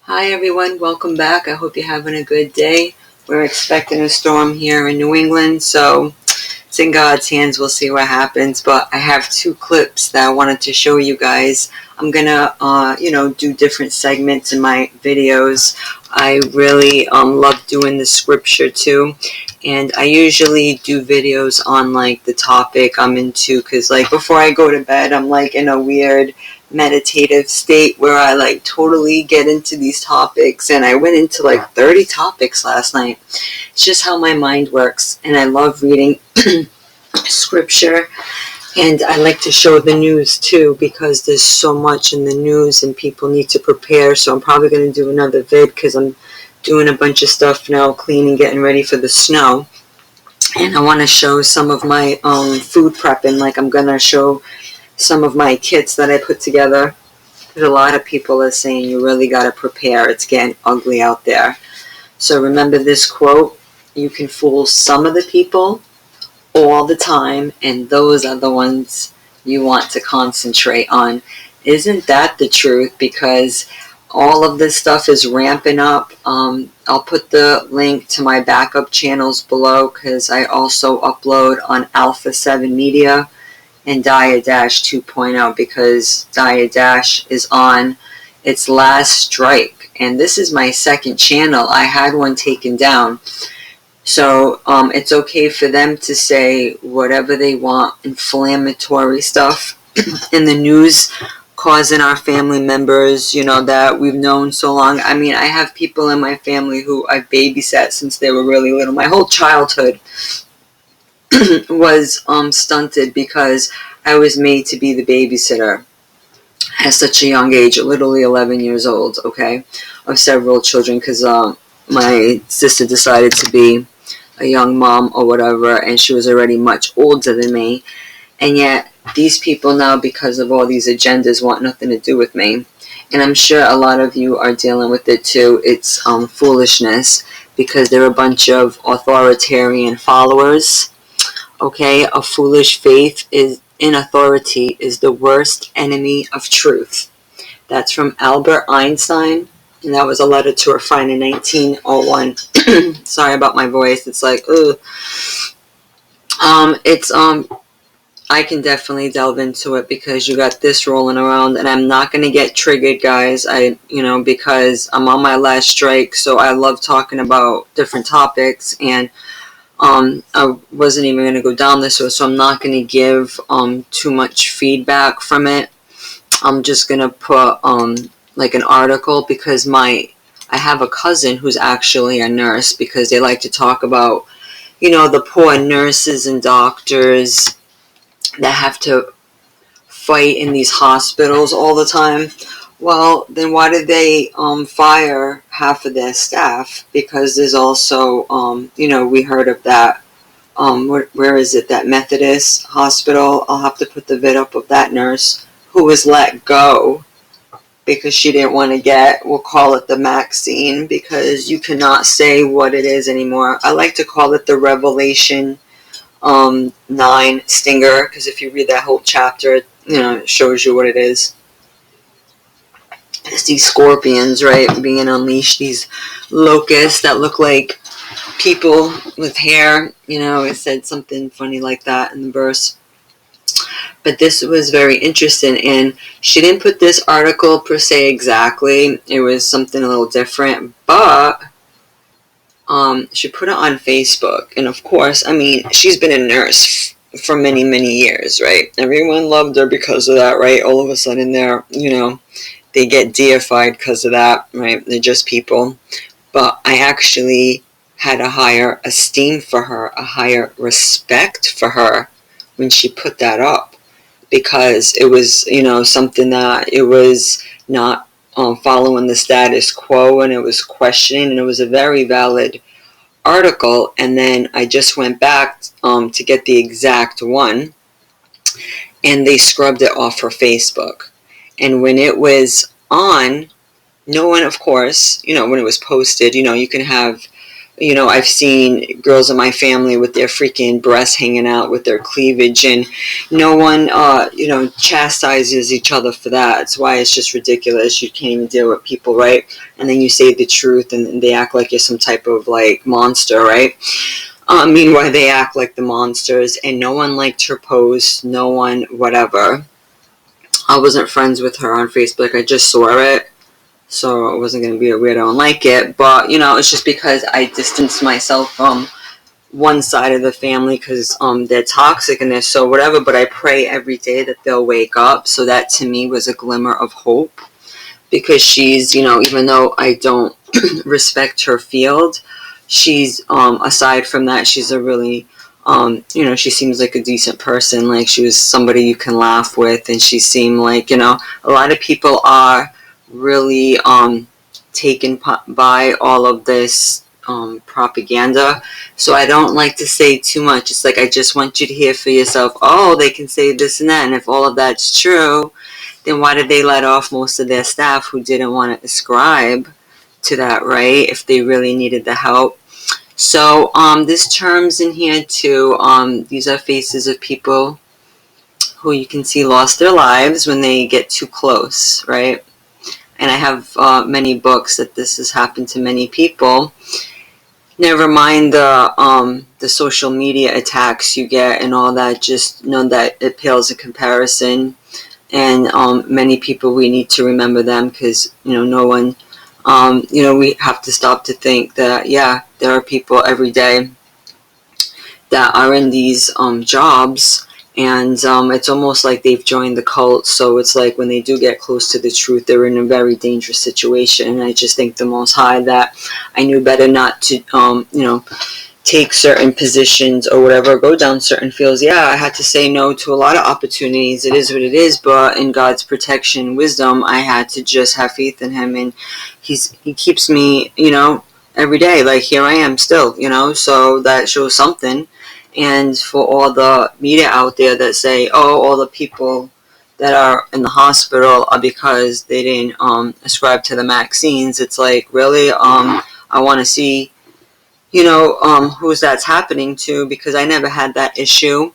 Hi everyone, welcome back. I hope you're having a good day. We're expecting a storm here in New England, so it's in God's hands. We'll see what happens. But I have two clips that I wanted to show you guys. I'm gonna, do different segments in my videos. I really love doing the scripture too, and I usually do videos on like the topic I'm into, because like before I go to bed, I'm like in a weird meditative state where I like totally get into these topics, and I went into like 30 topics last night. It's just how my mind works, and I love reading scripture, and I like to show the news too, because there's so much in the news and people need to prepare. So I'm probably going to do another vid because I'm doing a bunch of stuff now, cleaning, getting ready for the snow, and I want to show some of my food prepping. Like I'm going to show some of my kits that I put together. There's a lot of people are saying you really got to prepare. It's getting ugly out there. So remember this quote: you can fool some of the people all the time, and those are the ones you want to concentrate on. Isn't that the truth? Because all of this stuff is ramping up. I'll put the link to my backup channels below, because I also upload on Alpha 7 Media and Dia Dash 2.0, because Dia Dash is on its last strike, and this is my second channel. I had one taken down, so it's okay for them to say whatever they want, inflammatory stuff in the news, causing our family members, that we've known so long. I mean, I have people in my family who I've babysat since they were really little. My whole childhood was stunted because I was made to be the babysitter at such a young age, literally 11 years old, okay, of several children, because my sister decided to be a young mom or whatever, and she was already much older than me, and yet these people now, because of all these agendas, want nothing to do with me. And I'm sure a lot of you are dealing with it too. It's foolishness, because they're a bunch of authoritarian followers. Okay, a foolish faith is in authority is the worst enemy of truth. That's from Albert Einstein, and that was a letter to a friend in 1901. Sorry about my voice. It's like, ugh. I can definitely delve into it, because you got this rolling around, and I'm not going to get triggered, guys. Because I'm on my last strike, so I love talking about different topics, and I wasn't even going to go down this road, so I'm not going to give too much feedback from it. I'm just going to put like an article, because I have a cousin who's actually a nurse, because they like to talk about, the poor nurses and doctors that have to fight in these hospitals all the time. Well, then why did they fire half of their staff? Because there's also, we heard of that, where is it, that Methodist hospital? I'll have to put the vid up of that nurse who was let go because she didn't want to get, we'll call it the Maxine, because you cannot say what it is anymore. I like to call it the Revelation 9 stinger, because if you read that whole chapter, it shows you what it is. It's these scorpions, right, being unleashed, these locusts that look like people with hair. It said something funny like that in the verse. But this was very interesting, and she didn't put this article per se exactly. It was something a little different, but she put it on Facebook. And of course, I mean, she's been a nurse for many, many years, right? Everyone loved her because of that, right? All of a sudden they get deified because of that, right? They're just people. But I actually had a higher esteem for her, a higher respect for her when she put that up, because it was, something that it was not following the status quo, and it was questioning, and it was a very valid article. And then I just went back to get the exact one, and they scrubbed it off her Facebook. And when it was on, no one, of course, when it was posted, you can have You know, I've seen girls in my family with their freaking breasts hanging out with their cleavage, and no one, you know, chastises each other for that. That's why it's just ridiculous. You can't even deal with people, right? And then you say the truth, and they act like you're some type of, like, monster, right? Meanwhile, they act like the monsters, and no one liked her post, no one, whatever. I wasn't friends with her on Facebook, I just saw it. So I wasn't going to be a weirdo and like it, but, you know, it's just because I distanced myself from one side of the family because they're toxic and they're so whatever, but I pray every day that they'll wake up. So that to me was a glimmer of hope, because she's, you know, even though I don't respect her field, she's, aside from that, she's a really, you know, she seems like a decent person. Like, she was somebody you can laugh with, and she seemed like, you know, a lot of people are really taken by all of this propaganda. So I don't like to say too much. It's like, I just want you to hear for yourself, oh, they can say this and that, and if all of that's true, then why did they let off most of their staff who didn't want to ascribe to that, right? If they really needed the help. So this terms in here too, these are faces of people who you can see lost their lives when they get too close, right? And I have many books that this has happened to many people. Never mind the social media attacks you get and all that. Just know that it pales in comparison. And many people, we need to remember them, because, you know, no one, you know, we have to stop to think that, yeah, there are people every day that are in these jobs, and it's almost like they've joined the cult. So it's like when they do get close to the truth, they're in a very dangerous situation. And I just thank the Most High that I knew better not to, you know, take certain positions or whatever, go down certain fields. Yeah, I had to say no to a lot of opportunities. It is what it is, but in God's protection and wisdom, I had to just have faith in Him, and He keeps me, you know, every day. Like, here I am still, you know, so that shows something. And for all the media out there that say, oh, all the people that are in the hospital are because they didn't ascribe to the vaccines, it's like, really? I want to see, you know, who's that's happening to, because I never had that issue.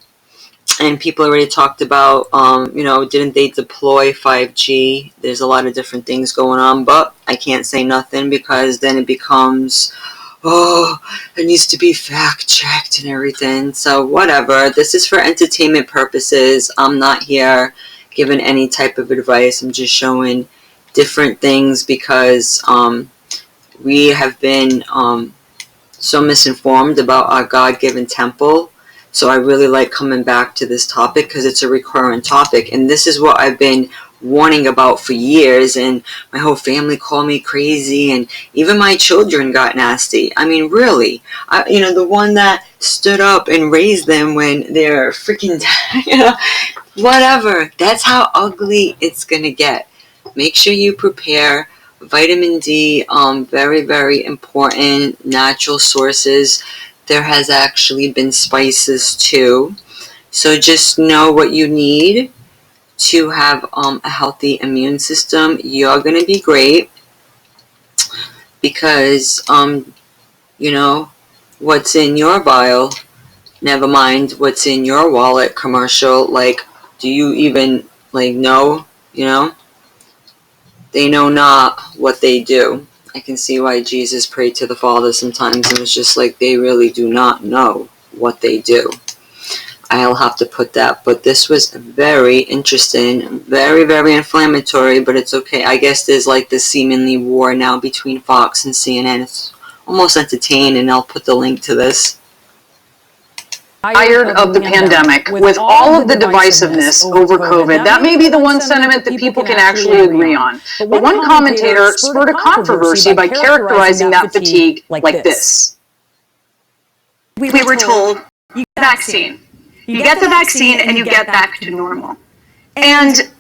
And people already talked about, you know, didn't they deploy 5G? There's a lot of different things going on, but I can't say nothing, because then it becomes, oh, it needs to be fact-checked and everything. So whatever. This is for entertainment purposes. I'm not here giving any type of advice. I'm just showing different things, because we have been so misinformed about our God-given temple. So I really like coming back to this topic, because it's a recurrent topic, and this is what I've been warning about for years, and my whole family called me crazy, and even my children got nasty. I mean, really, you know, the one that stood up and raised them when they're freaking, you know, whatever. That's how ugly it's gonna get. Make sure you prepare. Vitamin D, very, very important. Natural sources. There has actually been spices too. So just know what you need to have a healthy immune system. You're going to be great, because, you know, what's in your vial, never mind what's in your wallet. Commercial, like, do you even, like, know, you know? They know not what they do. I can see why Jesus prayed to the Father sometimes, and it's just like, they really do not know what they do. I'll have to put that, but this was very interesting, very, very inflammatory, but it's okay. I guess there's like this seemingly war now between Fox and CNN. It's almost entertaining, and I'll put the link to this. Tired of the pandemic, with all of the divisiveness over COVID. That may be the one sentiment that people can actually agree on. But one commentator spurred a controversy by characterizing that fatigue like this. We were told, you get the vaccine. You get the vaccine and you get back to normal. And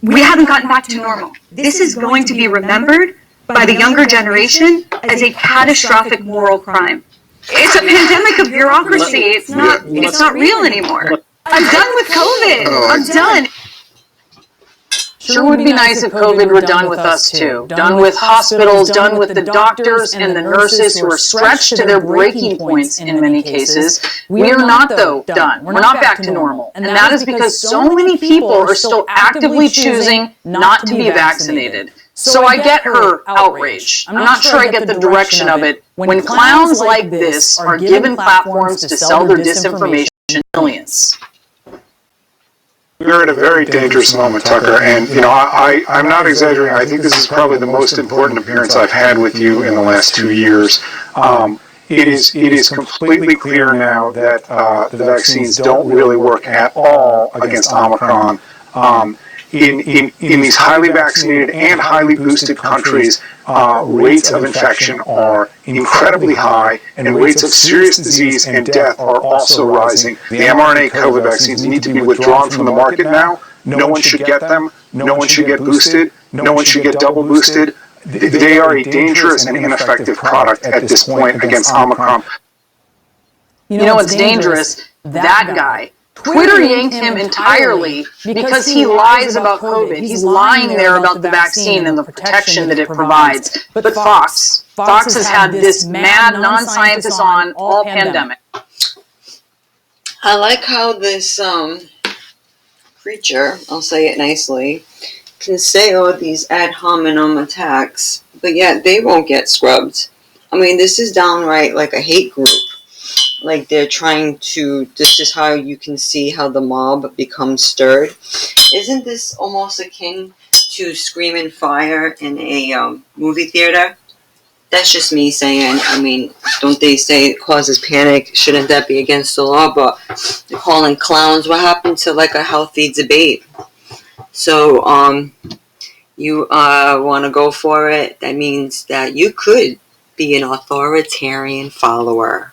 we haven't gotten back to normal. This is going to be remembered by the younger generation as a catastrophic moral crime. It's a pandemic of bureaucracy. It's not real anymore. I'm done with COVID. I'm done. Sure would be nice if COVID were done with us too. Done with hospitals, done with the doctors and the nurses who are stretched to their breaking points in many cases. We are not, though, done. We're not back to normal. And that is because so many people are still actively choosing not to be vaccinated. So I get her outrage. I'm not sure I get the direction of it when clowns like this are given platforms to sell their disinformation to millions. We're at a very dangerous moment, Tucker, and I'm not exaggerating. I think this is probably the most important appearance I've had with you in the last 2 years. It is completely clear now that the vaccines don't really work at all against Omicron. In these highly vaccinated and highly boosted countries, rates of infection are incredibly high, and rates of serious disease and death are also rising. The mRNA COVID vaccines need to be withdrawn from the market now. No one should get them. No one should get boosted. No one should get double boosted. They are a dangerous and ineffective product at this point against Omicron. You know what's dangerous? That guy. Twitter yanked him entirely because he lies about COVID. He's lying there about the vaccine and the protection that it provides. But Fox has had this mad non-scientist on all pandemic. I like how this creature, I'll say it nicely, can say all these ad hominem attacks, but yet they won't get scrubbed. I mean, this is downright like a hate group. Like they're trying to, this is how you can see how the mob becomes stirred. Isn't this almost akin to Screaming Fire in a movie theater? That's just me saying. I mean, don't they say it causes panic? Shouldn't that be against the law? But they're calling clowns. What happened to like a healthy debate? So, you want to go for it? That means that you could be an authoritarian follower.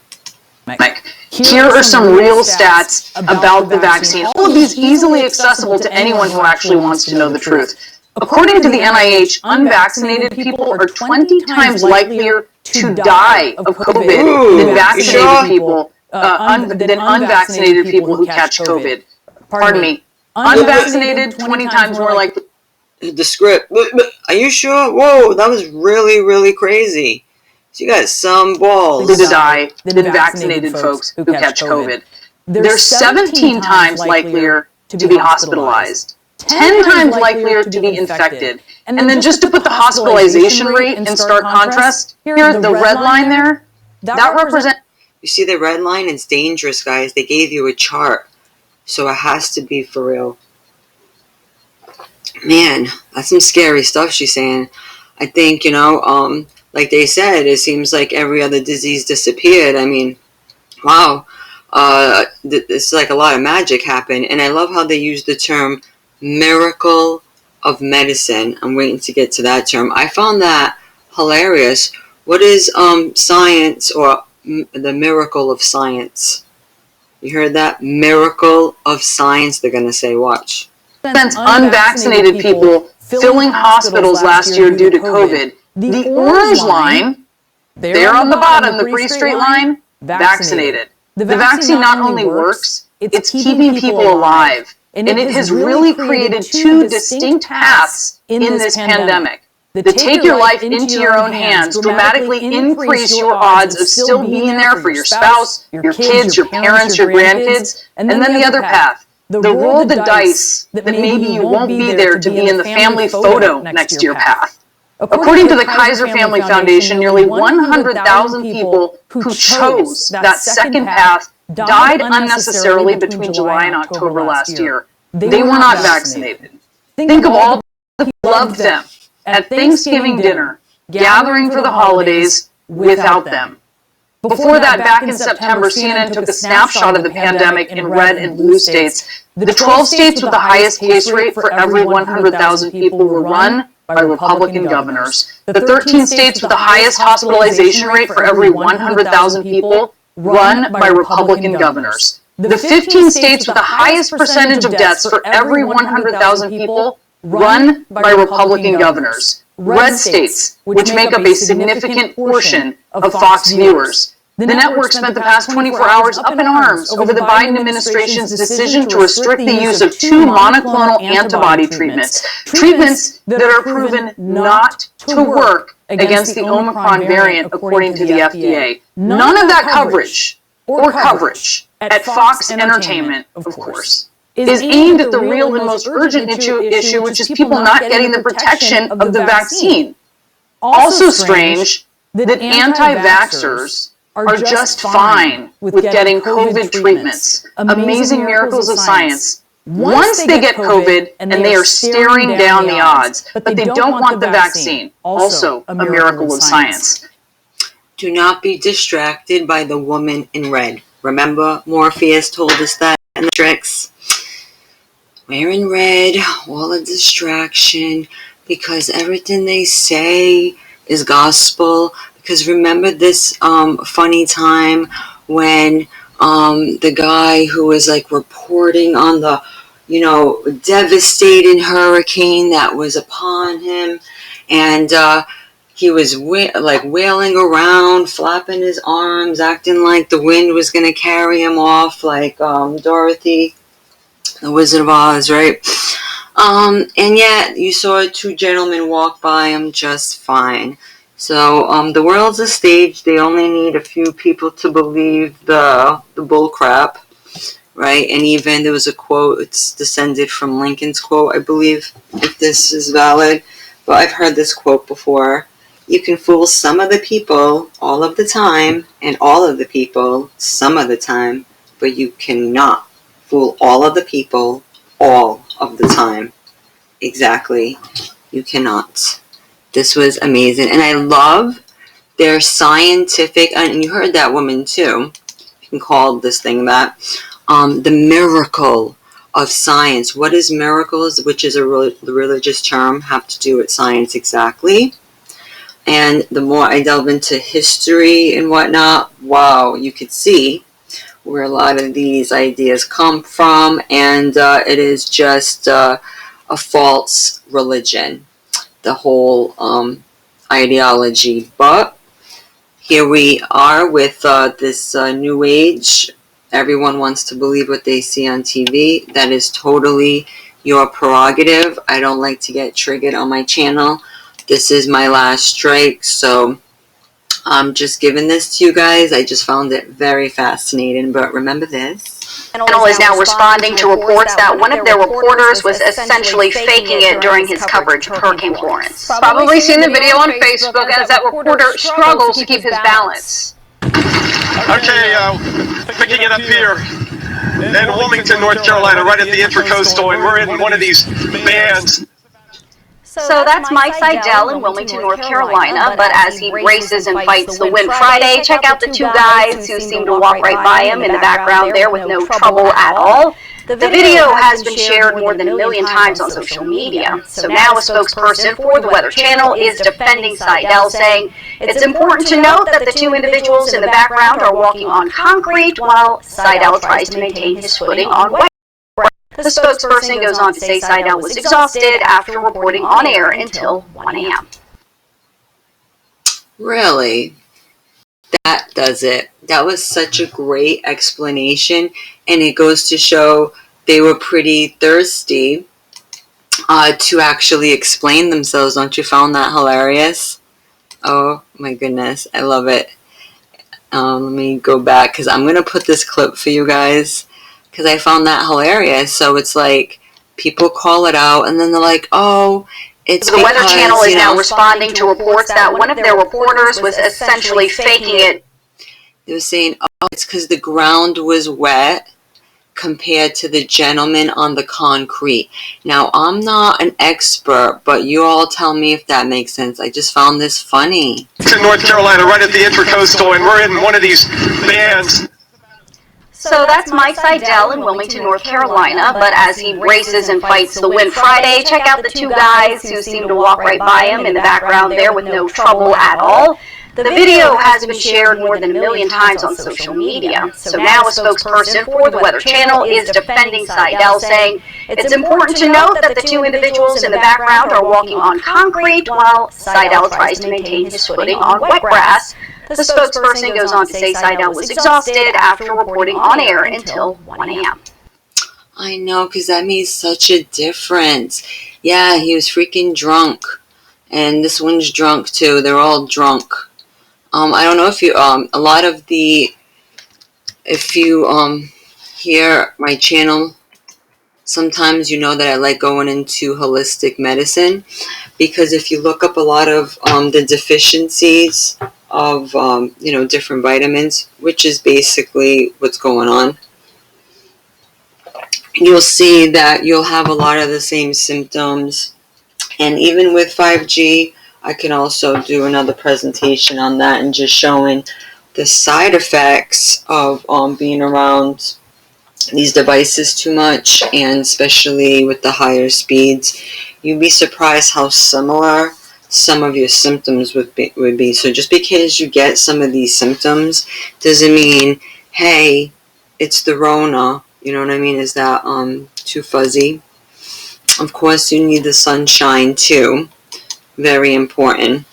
Mike, here are some real stats about the vaccine. All of these easily accessible to anyone who actually wants to know the truth. According to the NIH, unvaccinated people are 20 times likelier to die of COVID than vaccinated people, than unvaccinated people who catch COVID. Pardon me. Unvaccinated, 20 times more likely. The script. Are you sure? Whoa, that was really, really crazy. So you got some balls to die than vaccinated folks who catch COVID. They're 17 times likelier to be hospitalized, 10 times likelier to be infected. And then just to put the hospitalization rate in stark contrast, here, the red line there, that represents... You see the red line? It's dangerous, guys. They gave you a chart. So it has to be for real. Man, that's some scary stuff she's saying. I think, like they said, it seems like every other disease disappeared. I mean, wow. It's like a lot of magic happened. And I love how they use the term miracle of medicine. I'm waiting to get to that term. I found that hilarious. What is science, or the miracle of science? You heard that? Miracle of science, they're going to say. Watch. Since unvaccinated people filling hospitals last year due to COVID, the orange line, there on the bottom, the pretty straight line, vaccinated. The vaccine not only works, it's keeping people alive. And it has really created two distinct paths in this pandemic. The take your life into your own hands, dramatically increase your odds of still being there for your spouse, your kids, your parents, your grandkids, and then the other path, the roll the dice that maybe you won't be there to be in the family photo next to your path. According to the Kaiser Family Foundation, nearly 100,000 people who chose that second path died unnecessarily between July and October last year. They were not vaccinated. Think of all the people who loved them at Thanksgiving dinner, gathering for the holidays without them. Before that, back in September, CNN took a snapshot of the pandemic in red and blue states. The 12 states with the highest case rate for every 100,000 people were run by Republican governors. The 13 states with the highest hospitalization rate for every 100,000 people run by Republican governors. The 15 states with the highest percentage of deaths for every 100,000 people run by Republican governors. Red states, which make up a significant portion of Fox viewers. The network spent the past 24 hours up in arms over the Biden administration's decision to restrict the use of 2 monoclonal antibody treatments, treatments that are proven not to work against the Omicron variant, according to the FDA. None of that coverage at Fox Entertainment, of course, is aimed at the real and most urgent issue, which is people not getting the protection of the vaccine. Also strange that anti-vaxxers are just fine with getting COVID treatments. Amazing miracles of science. Once they get COVID and they are staring down the odds, but they don't want the vaccine. Also a miracle of science. Do not be distracted by the woman in red. Remember, Morpheus told us that in the tricks. We're in red, all a distraction, because everything they say is gospel. Because remember this funny time when the guy who was like reporting on the, devastating hurricane that was upon him, and he was wailing around, flapping his arms, acting like the wind was going to carry him off, like Dorothy, the Wizard of Oz, right? And yet you saw 2 gentlemen walk by him just fine. So the world's a stage. They only need a few people to believe the bull crap, right? And even there was a quote, it's descended from Lincoln's quote, I believe, if this is valid. But I've heard this quote before. You can fool some of the people all of the time, and all of the people some of the time, but you cannot fool all of the people all of the time. Exactly. You cannot. This was amazing. And I love their scientific, and you heard that woman too, you can call this thing that, the miracle of science. What is miracles, which is a religious term, have to do with science exactly. And the more I delve into history and whatnot, wow, you could see where a lot of these ideas come from, and it is just a false religion, the whole ideology. But here we are with this new age. Everyone wants to believe what they see on TV. That is totally your prerogative. I don't like to get triggered on my channel. This is my last strike, so I'm just giving this to you guys. I just found it very fascinating. But remember this. Channel is now responding to reports that one of their reporters was essentially faking it during his coverage of Hurricane Florence. Probably seen the video on Facebook as that reporter struggles to keep his balance. Okay, picking it up here in Wilmington, North Carolina, right at the Intracoastal, and we're in one of these bands. So that's Mike Seidel in Wilmington, North Carolina, but as he races and fights the wind Friday, check out the 2 guys who seem to walk right by him in the background there with no trouble at all. The video has been shared more than 1 million times on social media. So now a spokesperson for the Weather Channel is defending Seidel, saying it's important to note that the 2 individuals in the background are walking on concrete while Seidel tries to maintain his footing on wet. The spokesperson goes on to say Seidel was exhausted after reporting on air until 1 a.m. Really? That does it. That was such a great explanation, and it goes to show they were pretty thirsty to actually explain themselves. Don't you find that hilarious? Oh my goodness, I love it. Let me go back, because I'm going to put this clip for you guys, because I found that hilarious. So it's like, people call it out, and then they're like, oh, it's the Weather Channel is now responding to reports that one of their reporters was essentially faking it. They were saying, oh, it's because the ground was wet compared to the gentleman on the concrete. Now, I'm not an expert, but you all tell me if that makes sense. I just found this funny. It's in North Carolina, right at the Intracoastal, and we're in one of these bands. So that's Mike Seidel in Wilmington, North Carolina, but as he races and fights the wind Friday, check out the 2 guys who seem to walk right by him in the background there with no trouble at all. The video has been shared more than 1 million times on social media. So now a spokesperson for the Weather Channel is defending Seidel, saying it's important to note that the 2 individuals in the background are walking on concrete while Seidel tries to maintain his footing on wet grass. The spokesperson goes on to say Seidel was exhausted after reporting on air until 1 a.m. I know, because that made such a difference. Yeah, he was freaking drunk. And this one's drunk too. They're all drunk. I don't know if you, if you, hear my channel, sometimes you know that I like going into holistic medicine, because if you look up a lot of, the deficiencies of, different vitamins, which is basically what's going on, you'll see that you'll have a lot of the same symptoms. And even with 5G, I can also do another presentation on that and just showing the side effects of being around these devices too much, and especially with the higher speeds. You'd be surprised how similar some of your symptoms would be. So just because you get some of these symptoms doesn't mean, hey, it's the Rona. You know what I mean? Is that too fuzzy? Of course, you need the sunshine too. Very important.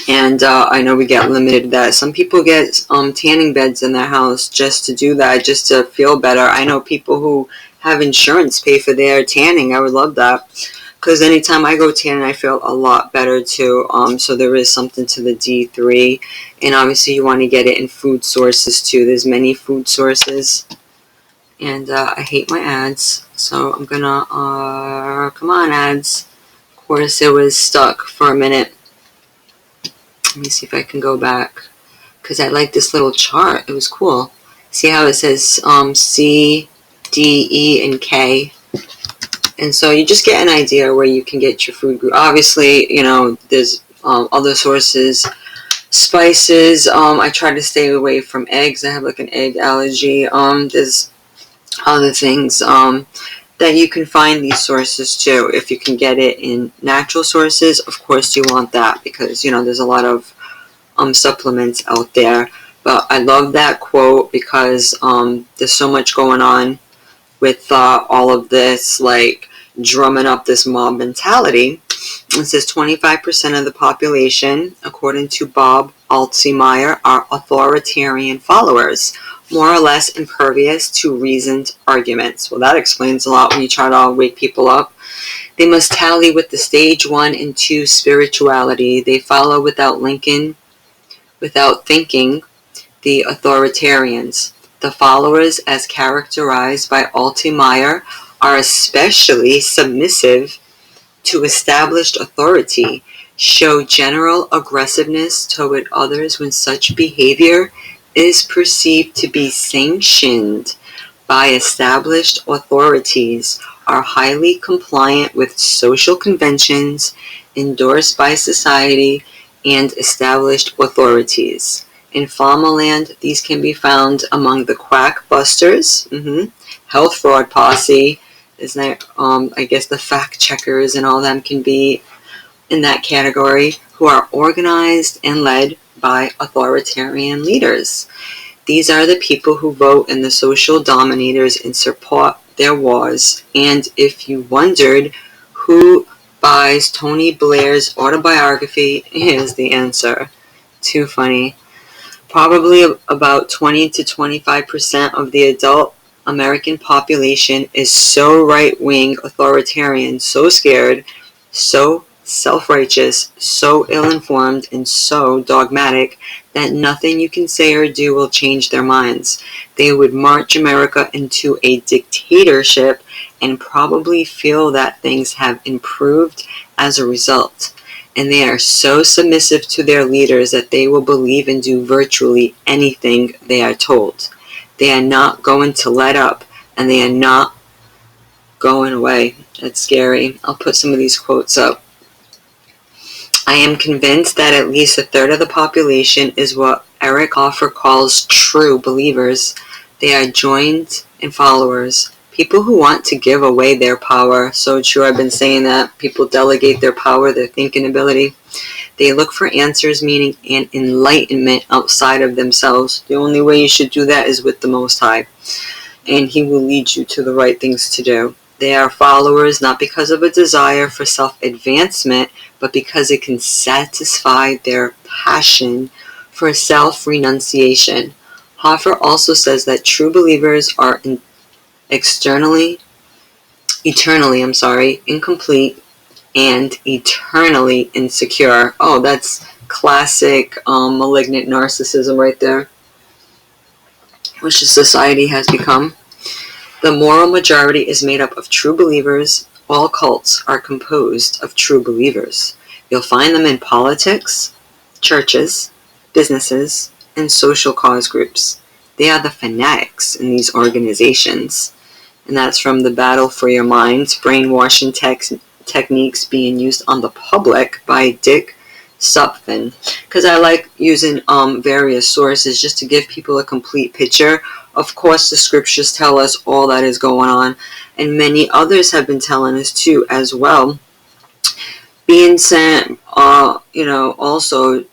And I know we get limited to that. Some people get tanning beds in their house just to do that, just to feel better. I know people who have insurance pay for their tanning. I would love that, because anytime I go tanning, I feel a lot better too. So there is something to the D3. And obviously you want to get it in food sources too. There's many food sources. And I hate my ads, so I'm gonna, come on, ads. Of course, it was stuck for a minute. Let me see if I can go back, because I like this little chart. It was cool. See how it says C, D, E, and K? And so you just get an idea where you can get your food group. Obviously, there's other sources. Spices, I try to stay away from eggs. I have like an egg allergy. There's other things that you can find these sources too. If you can get it in natural sources, of course you want that, because there's a lot of supplements out there. But I love that quote, because there's so much going on with all of this, like drumming up this mob mentality. It says 25% of the population, according to Bob Altshuler, are authoritarian followers, more or less impervious to reasoned arguments. Well, that explains a lot when you try to wake people up. They must tally with the stage 1 and 2 spirituality. They follow without thinking, the authoritarians. The followers, as characterized by Altshuler, are especially submissive to established authority, show general aggressiveness toward others when such behavior is perceived to be sanctioned by established authorities, are highly compliant with social conventions endorsed by society and established authorities. In Farmerland, these can be found among the quack busters, health fraud posse, I guess the fact checkers and all them can be in that category, who are organized and led by authoritarian leaders. These are the people who vote in the social dominators and support their wars. And if you wondered who buys Tony Blair's autobiography, here's the answer. Too funny. Probably about 20 to 25% of the adult American population is so right-wing authoritarian, so scared, so self-righteous, so ill-informed, and so dogmatic that nothing you can say or do will change their minds. They would march America into a dictatorship and probably feel that things have improved as a result. And they are so submissive to their leaders that they will believe and do virtually anything they are told. They are not going to let up, and they are not going away. That's scary. I'll put some of these quotes up. I am convinced that at least a third of the population is what Eric Hoffer calls true believers. They are joined and followers. People who want to give away their power. So true, I've been saying that. People delegate their power, their thinking ability. They look for answers, meaning and enlightenment outside of themselves. The only way you should do that is with the Most High. And He will lead you to the right things to do. They are followers not because of a desire for self-advancement, but because it can satisfy their passion for self-renunciation. Hoffer also says that true believers are eternally, incomplete and eternally insecure. Oh, that's classic malignant narcissism right there, which the society has become. The moral majority is made up of true believers. All cults are composed of true believers. You'll find them in politics, churches, businesses, and social cause groups. They are the fanatics in these organizations. And that's from The Battle for Your Minds, Brainwashing Techniques Being Used on the Public by Dick Supfin. Because I like using various sources just to give people a complete picture. Of course, the scriptures tell us all that is going on, and many others have been telling us too as well. Being sent, also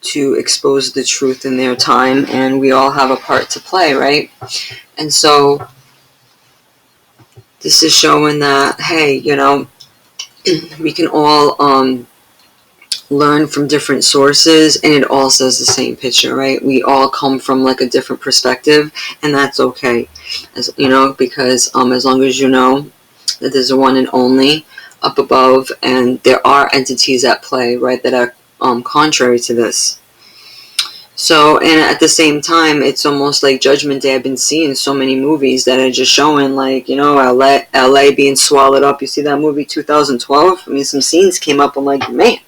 to expose the truth in their time, and we all have a part to play, right? And so this is showing that, hey, we can all learn from different sources, and it all says the same picture, right? We all come from like a different perspective, and that's okay, because as long as you know that there's a one and only up above, and there are entities at play, right, that are contrary to this. So, and at the same time, it's almost like Judgment Day. I've been seeing so many movies that are just showing, like, LA being swallowed up. You see that movie 2012? I mean, some scenes came up. I'm like, man,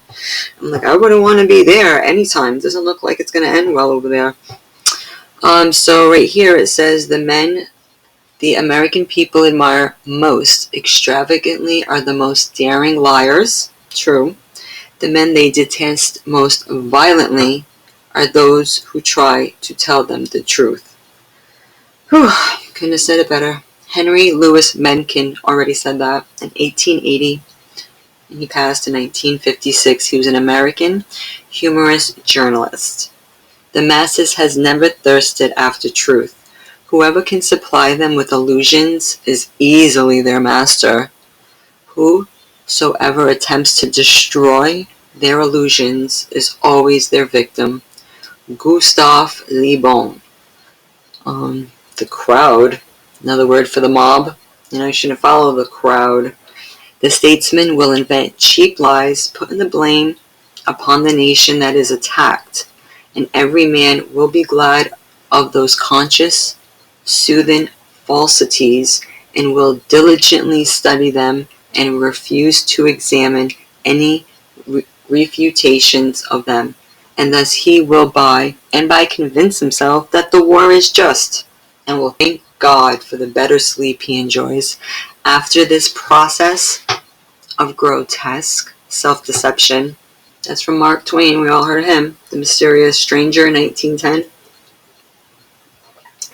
I wouldn't want to be there anytime. It doesn't look like it's going to end well over there. So right here it says, the men the American people admire most extravagantly are the most daring liars. True. The men they detest most violently are those who try to tell them the truth. Whew, couldn't have said it better. Henry Louis Mencken already said that in 1880. And he passed in 1956. He was an American humorous journalist. The masses has never thirsted after truth. Whoever can supply them with illusions is easily their master. Whosoever attempts to destroy their illusions is always their victim. Gustave Le Bon. The crowd, another word for the mob. You shouldn't follow the crowd. The statesman will invent cheap lies, putting the blame upon the nation that is attacked, and every man will be glad of those conscious, soothing falsities, and will diligently study them and refuse to examine any refutations of them, and thus he will by convince himself that the war is just, and will thank God for the better sleep he enjoys. After this process of grotesque self-deception, that's from Mark Twain, we all heard him, The Mysterious Stranger, 1910.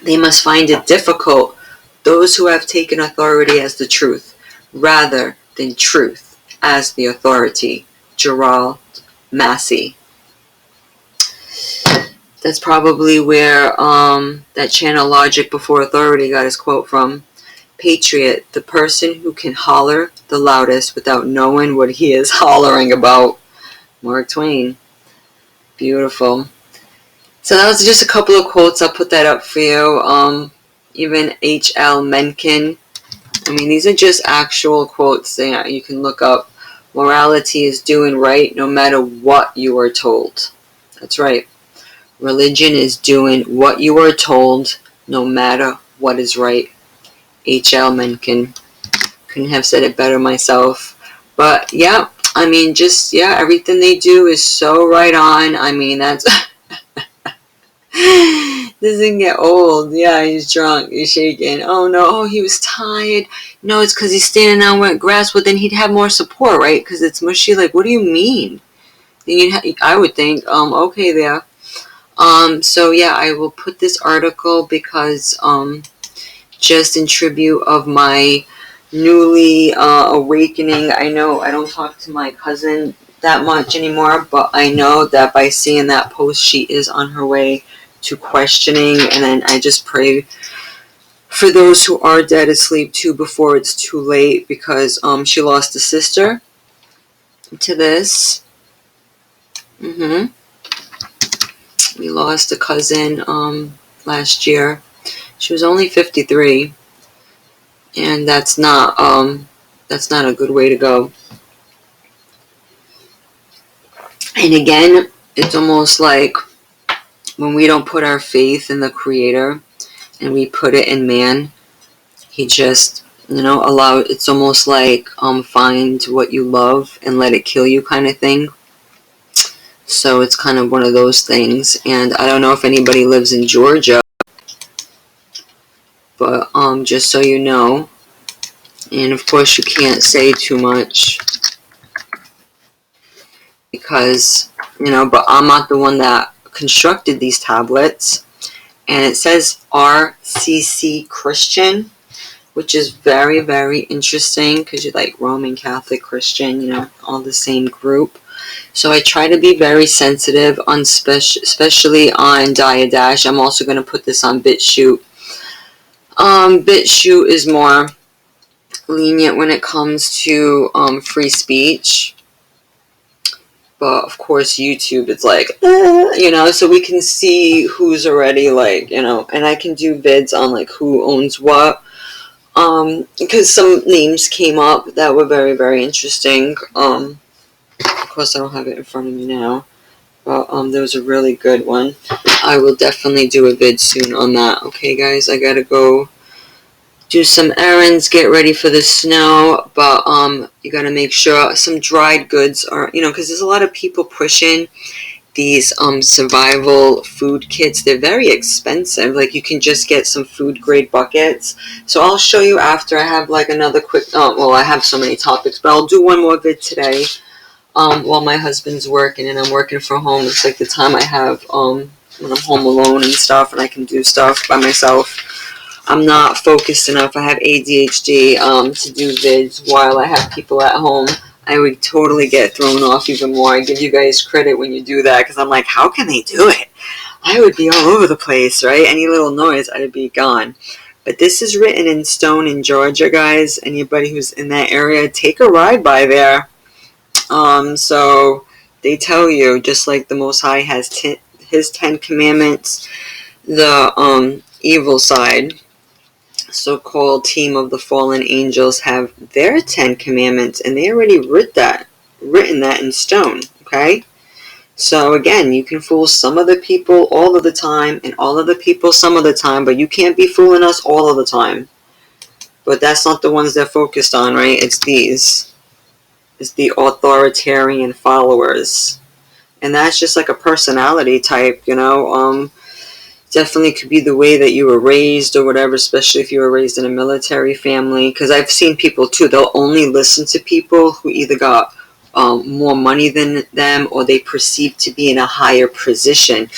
They must find it difficult, those who have taken authority as the truth, rather than truth as the authority. Gerald Massey. That's probably where that Channel Logic Before Authority got his quote from. Patriot, the person who can holler the loudest without knowing what he is hollering about. Mark Twain. Beautiful. So that was just a couple of quotes. I'll put that up for you. Even H.L. Mencken. I mean, these are just actual quotes that you can look up. Morality is doing right no matter what you are told. That's right. Religion is doing what you are told no matter what is right. H.L. Mencken. Couldn't have said it better myself. But yeah, I mean, everything they do is so right on. I mean, that's... Doesn't get old. Yeah, he's drunk. He's shaking. Oh no, he was tired. No, it's because he's standing on wet grass. Well, then he'd have more support, right? Because it's mushy. Like, what do you mean? Then I would think, okay there. So yeah, I will put this article because, just in tribute of my newly awakening. I know I don't talk to my cousin that much anymore, but I know that by seeing that post, she is on her way to questioning, and then I just pray for those who are dead asleep too before it's too late, because she lost a sister to this. We lost lost a cousin last year. She was only 53, and that's not a good way to go. And again, it's almost like when we don't put our faith in the Creator and we put it in man, he just, it's almost like find what you love and let it kill you kind of thing. So it's kind of one of those things. And I don't know if anybody lives in Georgia, but just so you know, and of course you can't say too much because, but I'm not the one that constructed these tablets. And it says RCC Christian, which is very, very interesting because you're like Roman Catholic Christian, all the same group. So I try to be very sensitive on especially on Diadash. I'm also going to put this on BitChute. BitChute is more lenient when it comes to free speech. But of course YouTube, it's like, so we can see who's already like, and I can do vids on like who owns what. Because some names came up that were very, very interesting. Of course I don't have it in front of me now. But there was a really good one. I will definitely do a vid soon on that. Okay guys, I gotta go do some errands, get ready for the snow, but you gotta make sure some dried goods are, because there's a lot of people pushing these survival food kits. They're very expensive. Like you can just get some food grade buckets. So I'll show you after. I have like another quick, I have so many topics, but I'll do one more vid today while my husband's working and I'm working from home. It's like the time I have when I'm home alone and stuff and I can do stuff by myself. I'm not focused enough. I have ADHD to do vids while I have people at home. I would totally get thrown off even more. I give you guys credit when you do that because I'm like, how can they do it? I would be all over the place, right? Any little noise, I'd be gone. But this is written in stone in Georgia, guys. Anybody who's in that area, take a ride by there. So they tell you, just like the Most High has his 10 commandments, the evil side, so-called team of the fallen angels, have their 10 commandments, and they already written that in stone. Okay, so again, you can fool some of the people all of the time and all of the people some of the time, but you can't be fooling us all of the time. But that's not the ones they're focused on, right? It's these. It's the authoritarian followers, and that's just like a personality type, definitely could be the way that you were raised or whatever, especially if you were raised in a military family. Because I've seen people too, they'll only listen to people who either got more money than them or they perceive to be in a higher position.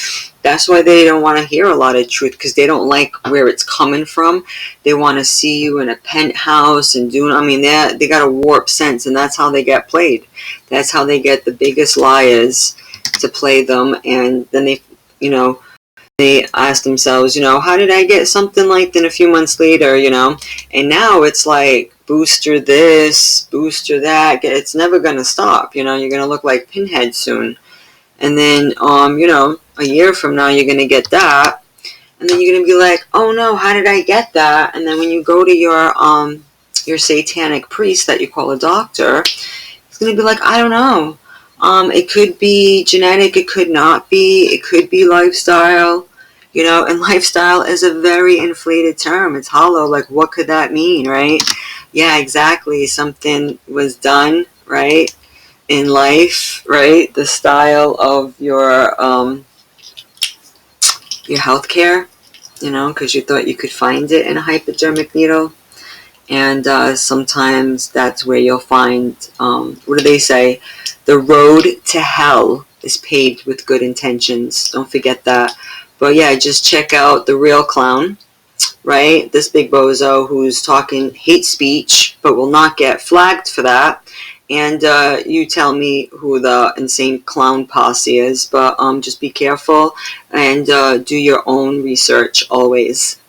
That's why they don't want to hear a lot of truth, because they don't like where it's coming from. They want to see you in a penthouse and they got a warped sense, and that's how they get played. That's how they get the biggest liars to play them, and then they ask themselves, how did I get something like that a few months later, and now it's like booster this, booster that. It's never going to stop. You're going to look like Pinhead soon. And then, a year from now, you're going to get that. And then you're going to be like, oh no, how did I get that? And then when you go to your satanic priest that you call a doctor, it's going to be like, I don't know. It could be genetic, it could not be, it could be lifestyle, and lifestyle is a very inflated term. It's hollow. Like, what could that mean, right? Yeah, exactly. Something was done, right, in life, right? The style of your healthcare, because you thought you could find it in a hypodermic needle. And sometimes that's where you'll find, what do they say? The road to hell is paved with good intentions. Don't forget that. But yeah, just check out The Real Clown, right? This big bozo who's talking hate speech, but will not get flagged for that. And you tell me who the insane clown posse is. But just be careful and do your own research always.